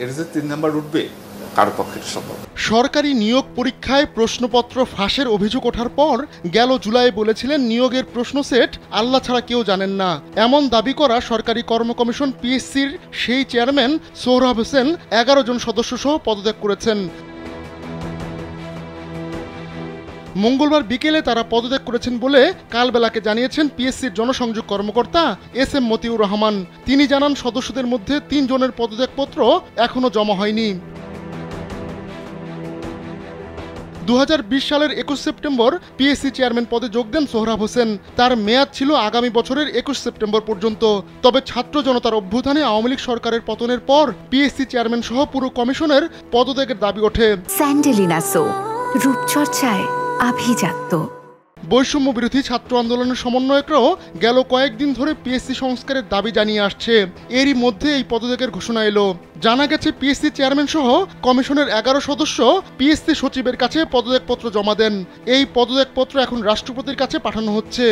এর যে 3 নাম্বার উঠবে কারো পক্ষে সম্ভব। সরকারি নিয়োগ পরীক্ষায় প্রশ্নপত্র ফাঁসের অভিযোগ ওঠার পর গেল জুলাই বলেছিলেন নিয়োগের প্রশ্ন সেট আল্লাহ ছাড়া কেউ জানেন না। এমন দাবি করা সরকারি কর্ম কমিশন পিএসসির সেই চেয়ারম্যান সোহরাব হোসেন 11 জন সদস্য সহ পদত্যাগ করেছেন। মঙ্গলবার বিকেলে তারা পদত্যাগ করেছেন বলে কালবেলাকে জানিয়েছেন পিএসসির জনসংযোগ কর্মকর্তা এস.এম. মতিউর রহমান। তিনি জানান সদস্যদের মধ্যে 3 জনের পদত্যাগপত্র এখনও জমা হয়নি। 2020 সালের 21 সেপ্টেম্বর পিএসসি চেয়ারম্যান পদে যোগ দেন সোহরাব হোসেন। তার মেয়াদ ছিল আগামী বছরের 21 সেপ্টেম্বর পর্যন্ত। তবে ছাত্র জনতার অভ্যুত্থানে আওয়ামী লীগ সরকারের পতনের পর পিএসসি চেয়ারম্যান সহ পুরো কমিশনের পদত্যাগের দাবি ওঠে। স্যান্ডেলিনা সো, রূপচর্চায় আভিজাত্য। বৈষম্য বিরোধী ছাত্র আন্দোলনের সমন্বয়করাও গেল কয়েকদিন ধরে পিএসসি সংস্কারের দাবি জানিয়ে আসছে। এরই মধ্যে এই পদত্যাগের ঘোষণা এলো। জানা গেছে পিএসসি চেয়ারম্যান সহ কমিশনের 11 সদস্য পিএসসি সচিবের কাছে পদত্যাগপত্র জমা দেন। এই পদত্যাগপত্র এখন রাষ্ট্রপতির কাছে পাঠানো হচ্ছে।